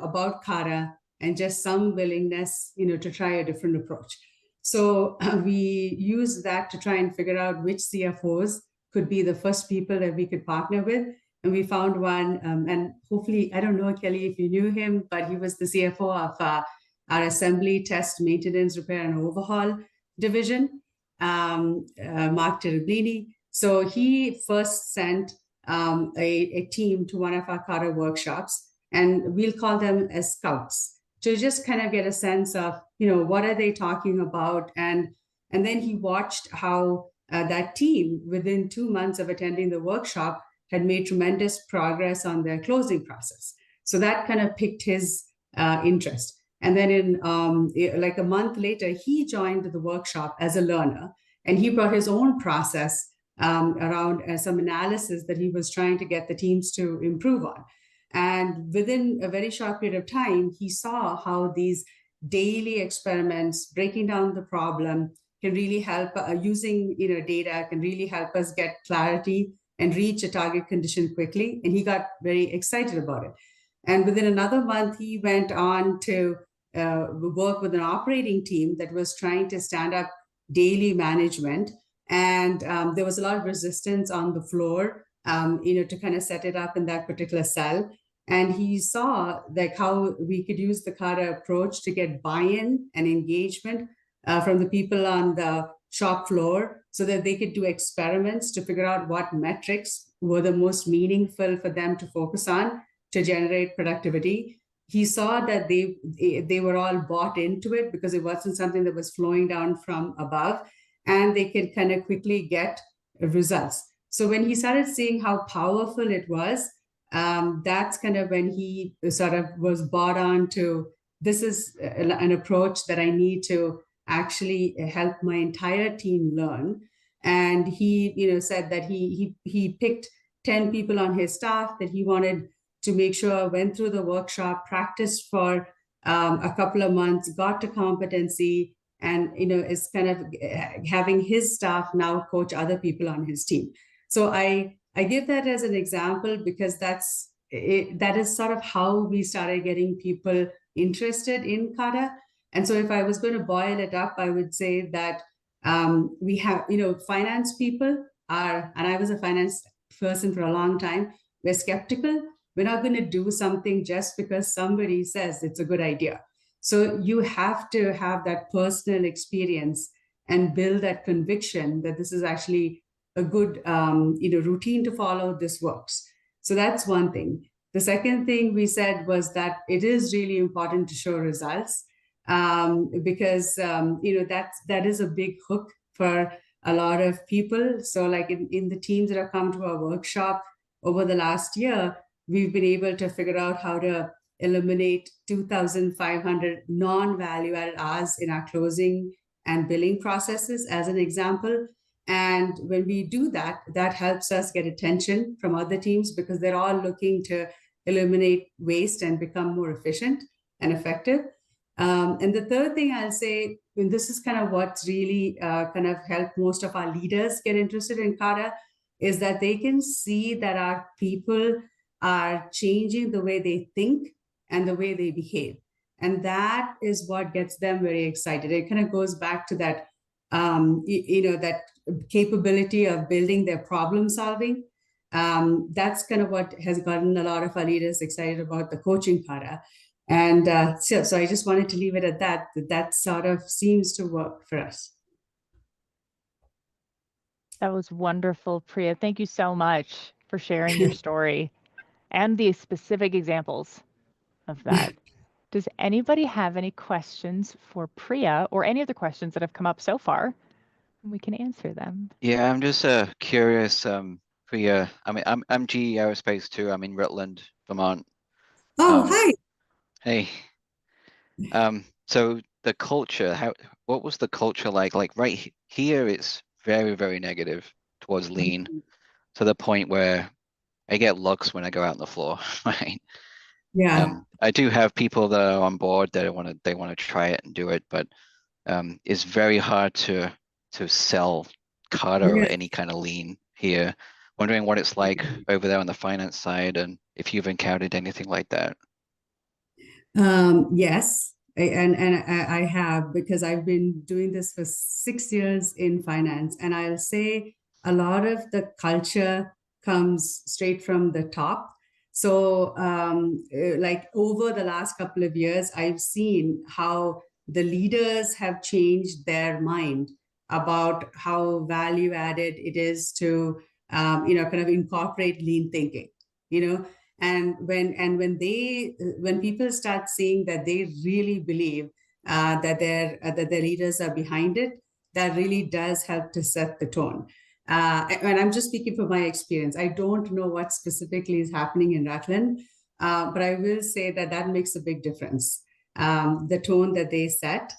about Kata, and just some willingness to try a different approach. So we used that to try and figure out which CFOs could be the first people that we could partner with. And we found one, and hopefully, I don't know, Kelly, if you knew him, but he was the CFO of our assembly, test, maintenance, repair, and overhaul division, Mark Terriblini. So he first sent a team to one of our Kata workshops, and we'll call them as scouts, to just kind of get a sense of, what are they talking about? And then he watched how that team, within 2 months of attending the workshop, had made tremendous progress on their closing process. So that kind of piqued his interest. And then in like a month later, he joined the workshop as a learner, and he brought his own process around some analysis that he was trying to get the teams to improve on. And within a very short period of time, he saw how these daily experiments, breaking down the problem, can really help, using data can really help us get clarity and reach a target condition quickly. And he got very excited about it. And within another month, he went on to work with an operating team that was trying to stand up daily management. And there was a lot of resistance on the floor, to kind of set it up in that particular cell. And he saw like how we could use the Kata approach to get buy-in and engagement from the people on the shop floor, so that they could do experiments to figure out what metrics were the most meaningful for them to focus on to generate productivity. He saw that they were all bought into it because it wasn't something that was flowing down from above, and they could kind of quickly get results. So when he started seeing how powerful it was, that's kind of when he sort of was bought on to, this is an approach that I need to actually help my entire team learn. And he said that he picked 10 people on his staff that he wanted to make sure went through the workshop, practiced for a couple of months, got to competency, and is kind of having his staff now coach other people on his team. So I give that as an example because that is sort of how we started getting people interested in Kata. And so if I was going to boil it up, I would say that we have, finance people are, and I was a finance person for a long time, we're skeptical. We're not going to do something just because somebody says it's a good idea. So you have to have that personal experience and build that conviction that this is actually a good routine to follow. This works. So that's one thing. The second thing we said was that it is really important to show results, because that is a big hook for a lot of people. So like in the teams that have come to our workshop over the last year, we've been able to figure out how to eliminate 2,500 non-value added hours in our closing and billing processes, as an example. And when we do that, that helps us get attention from other teams, because they're all looking to eliminate waste and become more efficient and effective. And the third thing I'll say, and this is kind of what's really kind of helped most of our leaders get interested in Kata, is that they can see that our people are changing the way they think and the way they behave. And that is what gets them very excited. It kind of goes back to that, that capability of building their problem solving. That's kind of what has gotten a lot of our leaders excited about the coaching Kata. And so I just wanted to leave it at that sort of seems to work for us. That was wonderful, Priya. Thank you so much for sharing your story and the specific examples of that. Does anybody have any questions for Priya, or any other questions that have come up so far? We can answer them. Yeah, I'm just curious, Priya. I mean, I'm GE Aerospace too. I'm in Rutland, Vermont. Oh, hi. Hey. So the culture, what was the culture like? Like right here, it's very, very negative towards lean, to the point where I get looks when I go out on the floor, right? Yeah. I do have people that are on board that they want to try it and do it, but it's very hard to sell Kata or any kind of lean here. Wondering what it's like over there on the finance side, and if you've encountered anything like that. Yes, I have, because I've been doing this for 6 years in finance, and I'll say a lot of the culture comes straight from the top. So like over the last couple of years, I've seen how the leaders have changed their mind about how value added it is to kind of incorporate lean thinking, and when people start seeing that they really believe that their leaders are behind it, that really does help to set the tone. And I'm just speaking from my experience. I don't know what specifically is happening in Rutland, but I will say that that makes a big difference. The tone that they set.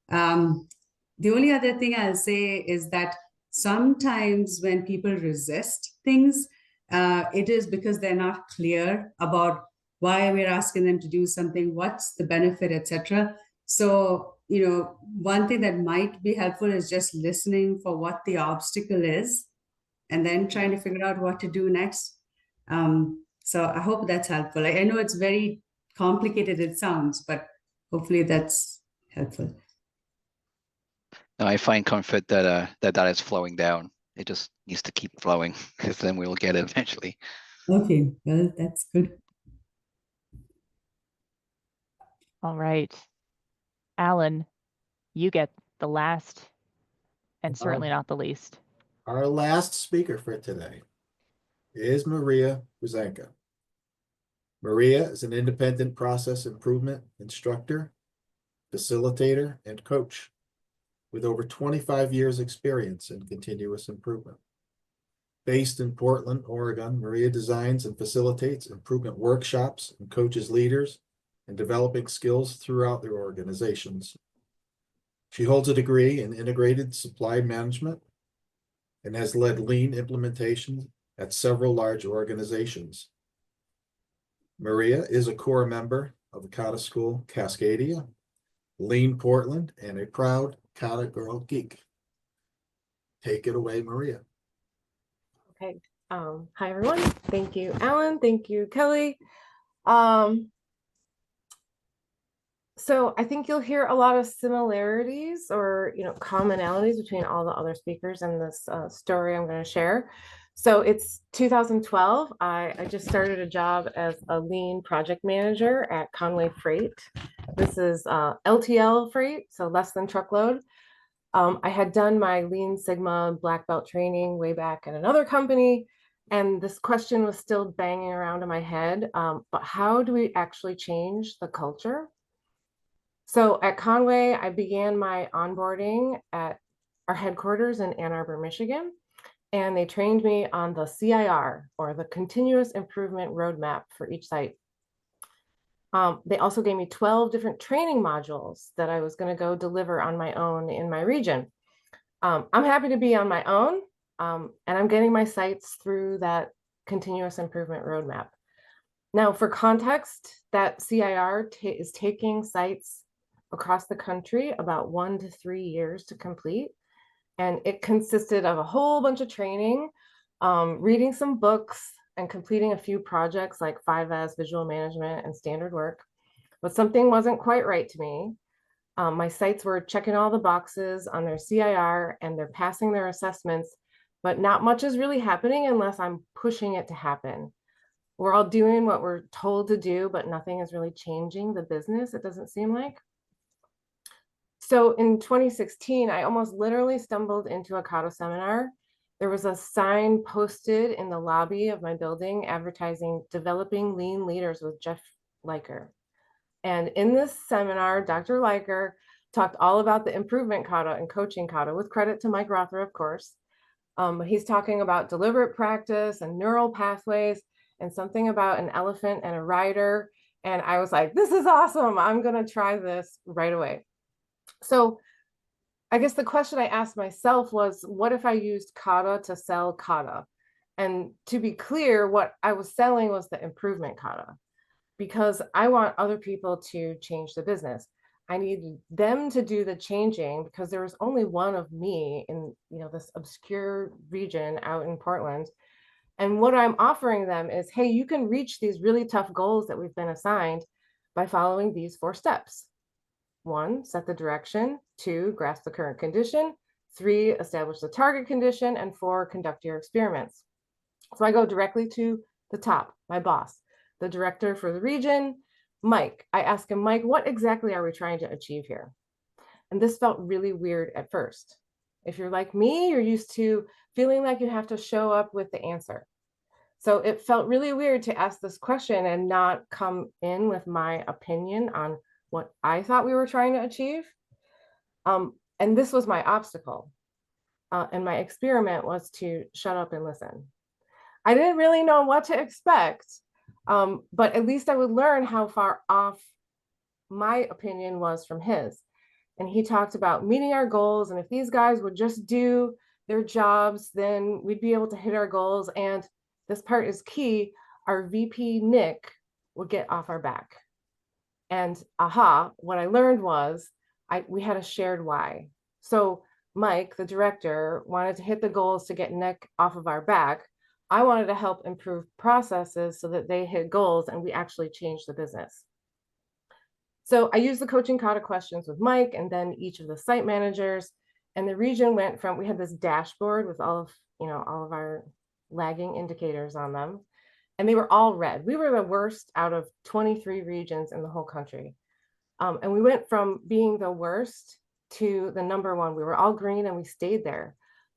The only other thing I'll say is that sometimes when people resist things, it is because they're not clear about why we're asking them to do something, what's the benefit, etc. So, one thing that might be helpful is just listening for what the obstacle is, and then trying to figure out what to do next. So I hope that's helpful. I know it's very complicated, it sounds, but hopefully that's helpful. No, I find comfort that that is flowing down. It just needs to keep flowing, because then we'll get it eventually. Okay, well, that's good. All right. Alan, you get the last and certainly not the least. Our last speaker for today is Maria Buzanka. Maria is an independent process improvement instructor, facilitator, and coach with over 25 years experience in continuous improvement. Based in Portland, Oregon, Maria designs and facilitates improvement workshops and coaches leaders in developing skills throughout their organizations. She holds a degree in integrated supply management and has led lean implementation at several large organizations. Maria is a core member of the Kata School Cascadia, Lean Portland, and a proud Kata Girl geek. Take it away, Maria. Okay. Hi, everyone. Thank you, Alan. Thank you, Kelly. So I think you'll hear a lot of similarities or commonalities between all the other speakers in this story I'm going to share. So it's 2012. I just started a job as a lean project manager at Conway Freight. This is LTL freight, so less than truckload. I had done my Lean Sigma black belt training way back at another company, and this question was still banging around in my head. But how do we actually change the culture? So at Conway, I began my onboarding at our headquarters in Ann Arbor, Michigan, and they trained me on the CIR, or the Continuous Improvement Roadmap, for each site. They also gave me 12 different training modules that I was going to go deliver on my own in my region. I'm happy to be on my own, and I'm getting my sites through that continuous improvement roadmap. Now, for context, that CIR is taking sites across the country about 1 to 3 years to complete. And it consisted of a whole bunch of training, reading some books, and completing a few projects like 5S, visual management, and standard work. But something wasn't quite right to me. My sites were checking all the boxes on their CIR and they're passing their assessments, but not much is really happening unless I'm pushing it to happen. We're all doing what we're told to do, but nothing is really changing the business, it doesn't seem like. So in 2016, I almost literally stumbled into a Kata seminar. There was a sign posted in the lobby of my building advertising Developing Lean Leaders with Jeff Liker. And in this seminar, Dr. Liker talked all about the improvement kata and coaching kata, with credit to Mike Rother, of course. He's talking about deliberate practice and neural pathways and something about an elephant and a rider. And I was like, this is awesome. I'm going to try this right away. So I guess the question I asked myself was, what if I used kata to sell kata? And to be clear, what I was selling was the improvement kata, because I want other people to change the business. I need them to do the changing because there was only one of me in, this obscure region out in Portland. And what I'm offering them is, hey, you can reach these really tough goals that we've been assigned by following these 4 steps. 1, set the direction. 2, grasp the current condition. 3, establish the target condition. And 4, conduct your experiments. So I go directly to the top, my boss, the director for the region, Mike. I ask him, Mike, what exactly are we trying to achieve here? And this felt really weird at first. If you're like me, you're used to feeling like you have to show up with the answer. So it felt really weird to ask this question and not come in with my opinion on what I thought we were trying to achieve. And this was my obstacle. And my experiment was to shut up and listen. I didn't really know what to expect, but at least I would learn how far off my opinion was from his. And he talked about meeting our goals. And if these guys would just do their jobs, then we'd be able to hit our goals. And this part is key, our VP, Nick, would get off our back. And what I learned was we had a shared why. So Mike, the director, wanted to hit the goals to get Nick off of our back. I wanted to help improve processes so that they hit goals and we actually changed the business. So I used the coaching kata questions with Mike and then each of the site managers, and the region went from, we had this dashboard with all of our lagging indicators on them, and they were all red. We were the worst out of 23 regions in the whole country. And we went from being the worst to the #1. We were all green and we stayed there.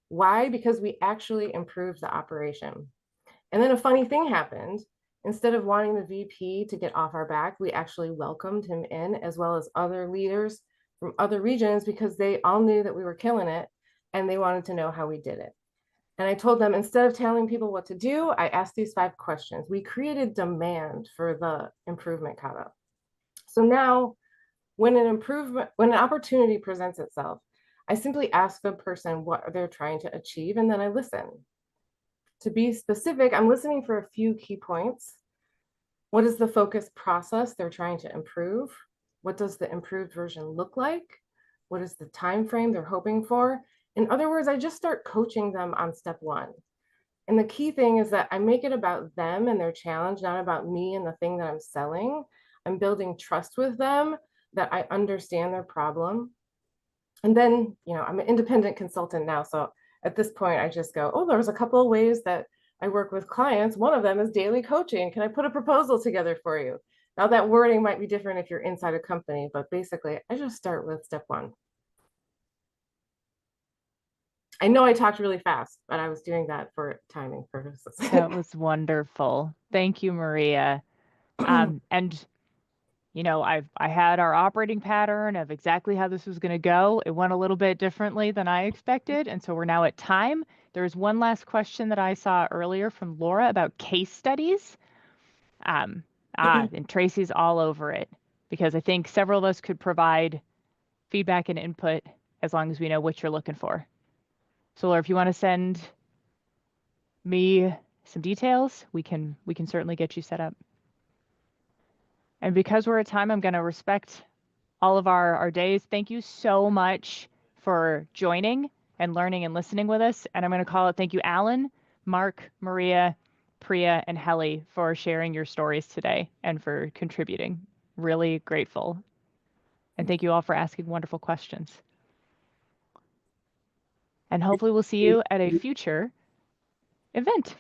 Why? Because we actually improved the operation. And then a funny thing happened. Instead of wanting the VP to get off our back, we actually welcomed him in, as well as other leaders from other regions, because they all knew that we were killing it and they wanted to know how we did it. And I told them, instead of telling people what to do, I asked these 5 questions. We created demand for the improvement kata. So now when an opportunity presents itself, I simply ask the person what they're trying to achieve, and then I listen. To be specific, I'm listening for a few key points. What is the focus process they're trying to improve? What does the improved version look like? What is the time frame they're hoping for? In other words, I just start coaching them on step 1. And the key thing is that I make it about them and their challenge, not about me and the thing that I'm selling. I'm building trust with them, that I understand their problem. And then, I'm an independent consultant now. So at this point, I just go, there's a couple of ways that I work with clients. One of them is daily coaching. Can I put a proposal together for you? Now that wording might be different if you're inside a company, but basically I just start with step 1. I know I talked really fast, but I was doing that for timing purposes. That was wonderful. Thank you, Maria. And you know, I had our operating pattern of exactly how this was going to go. It went a little bit differently than I expected, and so we're now at time. There's one last question that I saw earlier from Laura about case studies. And Tracy's all over it because I think several of us could provide feedback and input as long as we know what you're looking for. So Laura, if you want to send me some details, we can certainly get you set up. And because we're at time, I'm going to respect all of our days. Thank you so much for joining and learning and listening with us. And I'm going to call it thank you, Alan, Mark, Maria, Priya, and Heli for sharing your stories today and for contributing. Really grateful. And thank you all for asking wonderful questions. And hopefully we'll see you at a future event.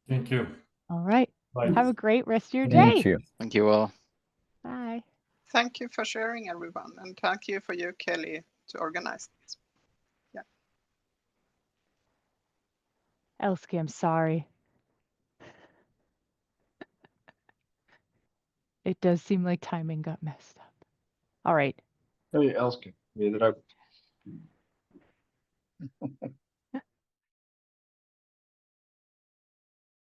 Thank you. All right. Bye. Have a great rest of your Thank day. you. Thank you all. Bye. Thank you for sharing, everyone, and thank you for you, Kelly, to organize this. Yeah. Elski, I'm sorry. It does seem like timing got messed up. All right. Hey, Elske, weer eruit.